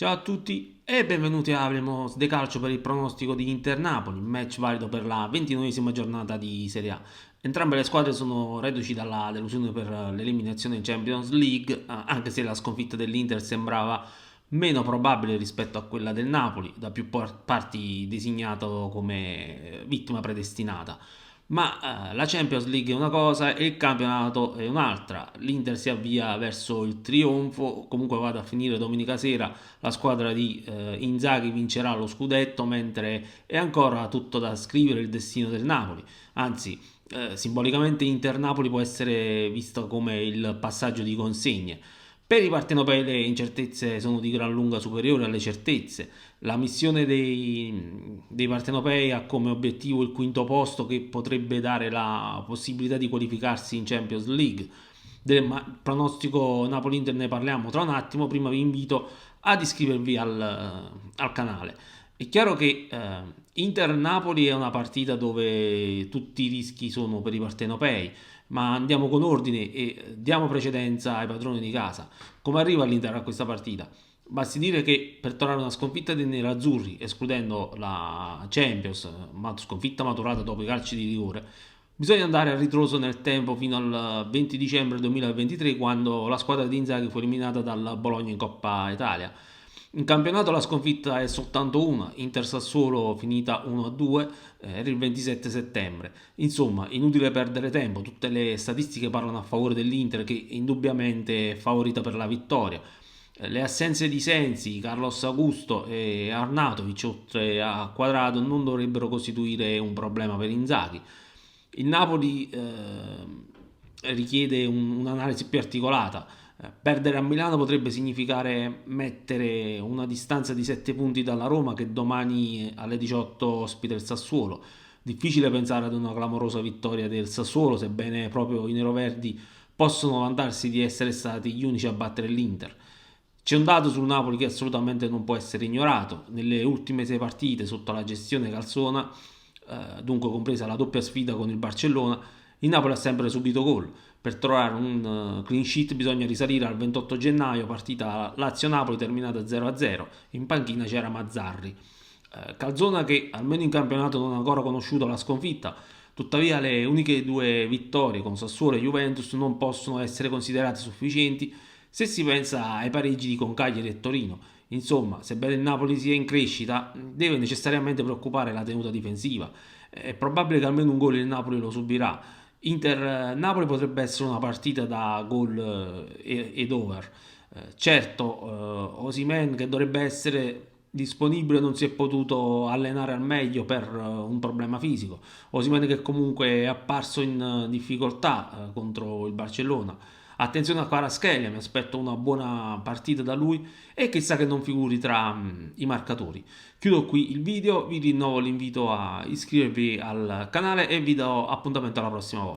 Ciao a tutti e benvenuti a Hablemos de Calcio per il pronostico di Inter-Napoli, match valido per la 29esima giornata di Serie A. Entrambe le squadre sono reduci dalla delusione per l'eliminazione in Champions League, anche se la sconfitta dell'Inter sembrava meno probabile rispetto a quella del Napoli, da più parti designato come vittima predestinata. Ma la Champions League è una cosa e il campionato è un'altra. L'Inter si avvia verso il trionfo, comunque vada a finire domenica sera la squadra di Inzaghi vincerà lo scudetto, mentre è ancora tutto da scrivere il destino del Napoli. Anzi, simbolicamente Inter-Napoli può essere visto come il passaggio di consegne. Per i partenopei le incertezze sono di gran lunga superiori alle certezze. La missione dei partenopei ha come obiettivo il quinto posto che potrebbe dare la possibilità di qualificarsi in Champions League. Del pronostico Napoli-Inter ne parliamo tra un attimo, prima vi invito ad iscrivervi al canale. È chiaro che Inter-Napoli è una partita dove tutti i rischi sono per i partenopei, ma andiamo con ordine e diamo precedenza ai padroni di casa. Come arriva l'Inter a questa partita? Basti dire che per tornare una sconfitta dei nerazzurri, escludendo la Champions, ma sconfitta maturata dopo i calci di rigore, bisogna andare a ritroso nel tempo fino al 20 dicembre 2023, quando la squadra di Inzaghi fu eliminata dal Bologna in Coppa Italia. In campionato la sconfitta è soltanto una, Inter Sassuolo finita 1-2, era il 27 settembre. Insomma, inutile perdere tempo, tutte le statistiche parlano a favore dell'Inter che indubbiamente è favorita per la vittoria. Le assenze di Sensi, Carlos Augusto e Arnautovic, oltre a Quadrado, non dovrebbero costituire un problema per Inzaghi. Il Napoli richiede un'analisi più articolata. Perdere a Milano potrebbe significare mettere una distanza di 7 punti dalla Roma, che domani alle 18 ospita il Sassuolo. Difficile pensare ad una clamorosa vittoria del Sassuolo, sebbene proprio i neroverdi possono vantarsi di essere stati gli unici a battere l'Inter. C'è un dato sul Napoli che assolutamente non può essere ignorato. Nelle ultime 6 partite sotto la gestione Calzona, dunque compresa la doppia sfida con il Barcellona, il Napoli ha sempre subito gol. Per trovare un clean sheet bisogna risalire al 28 gennaio, partita Lazio-Napoli terminata 0-0. In panchina c'era Mazzarri. Calzona, che almeno in campionato non ha ancora conosciuto la sconfitta, tuttavia le uniche due vittorie con Sassuolo e Juventus non possono essere considerate sufficienti se si pensa ai pareggi di Cagliari e Torino. Insomma, sebbene il Napoli sia in crescita, deve necessariamente preoccupare la tenuta difensiva. È probabile che almeno un gol il Napoli lo subirà. Inter-Napoli potrebbe essere una partita da gol ed over. Certo, Osimhen, che dovrebbe essere disponibile, non si è potuto allenare al meglio per un problema fisico. Osimhen, che comunque è apparso in difficoltà contro il Barcellona. Attenzione a Kvaratskhelia, mi aspetto una buona partita da lui e chissà che non figuri tra i marcatori. Chiudo qui il video, vi rinnovo l'invito a iscrivervi al canale e vi do appuntamento alla prossima volta.